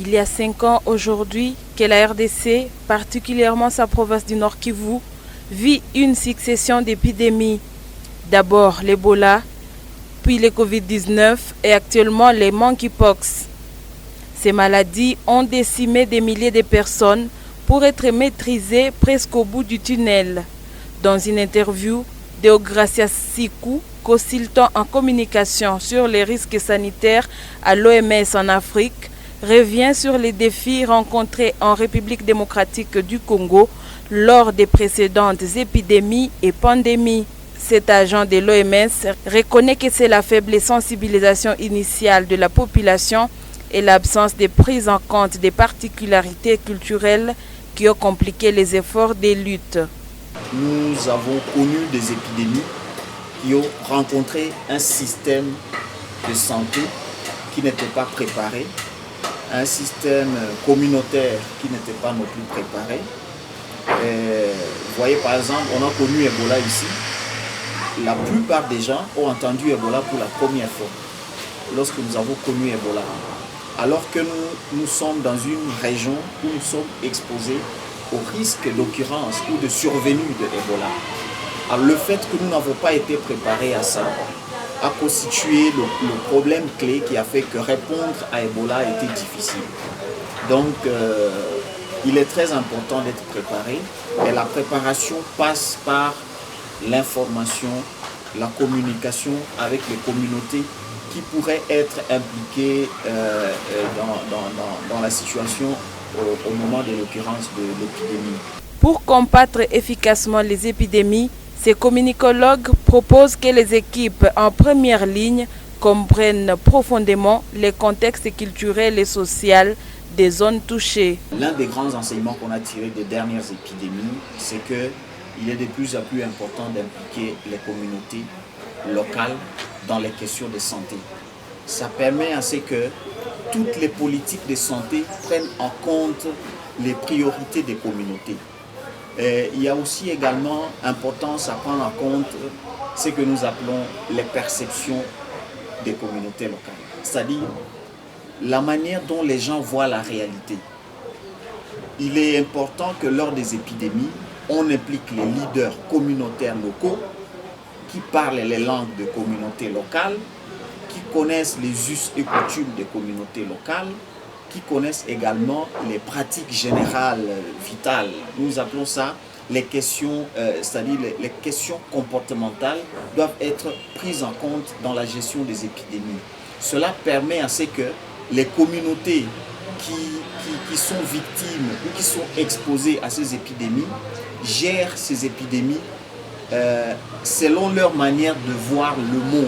Il y a 5 ans aujourd'hui que la RDC, particulièrement sa province du Nord Kivu, vit une succession d'épidémies. D'abord l'Ebola, puis le Covid-19 et actuellement les monkeypox. Ces maladies ont décimé des milliers de personnes pour être maîtrisées presque au bout du tunnel. Dans une interview, Deogracias Siku, consultant en communication sur les risques sanitaires à l'OMS en Afrique, revient sur les défis rencontrés en République démocratique du Congo lors des précédentes épidémies et pandémies. Cet agent de l'OMS reconnaît que c'est la faible sensibilisation initiale de la population et l'absence de prise en compte des particularités culturelles qui ont compliqué les efforts de lutte. Nous avons connu des épidémies qui ont rencontré un système de santé qui n'était pas préparé, un système communautaire qui n'était pas non plus préparé. Vous voyez par exemple, on a connu Ebola ici. La plupart des gens ont entendu Ebola pour la première fois lorsque nous avons connu Ebola. Alors que nous sommes dans une région où nous sommes exposés au risque d'occurrence ou de survenue de Ebola. Alors le fait que nous n'avons pas été préparés à ça a constitué le problème clé qui a fait que répondre à Ebola était difficile. Donc il est très important d'être préparé et la préparation passe par l'information, la communication avec les communautés qui pourraient être impliquées dans la situation au moment de l'occurrence de l'épidémie. Pour combattre efficacement les épidémies, ces communicologues proposent que les équipes en première ligne comprennent profondément les contextes culturels et sociaux des zones touchées. L'un des grands enseignements qu'on a tirés des dernières épidémies, c'est qu'il est de plus en plus important d'impliquer les communautés locales dans les questions de santé. Ça permet à ce que toutes les politiques de santé prennent en compte les priorités des communautés. Et il y a aussi également importance à prendre en compte ce que nous appelons les perceptions des communautés locales, c'est-à-dire la manière dont les gens voient la réalité. Il est important que lors des épidémies, on implique les leaders communautaires locaux qui parlent les langues de communautés locales, qui connaissent les us et coutumes des communautés locales, qui connaissent également les pratiques générales vitales. Nous appelons ça les questions, c'est-à-dire les questions comportementales doivent être prises en compte dans la gestion des épidémies. Cela permet à ce que les communautés qui sont victimes ou qui sont exposées à ces épidémies gèrent ces épidémies selon leur manière de voir le monde.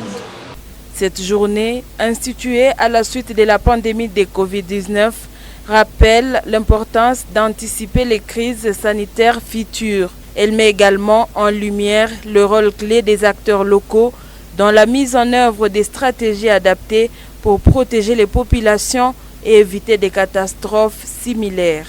Cette journée, instituée à la suite de la pandémie de Covid-19, rappelle l'importance d'anticiper les crises sanitaires futures. Elle met également en lumière le rôle clé des acteurs locaux dans la mise en œuvre des stratégies adaptées pour protéger les populations et éviter des catastrophes similaires.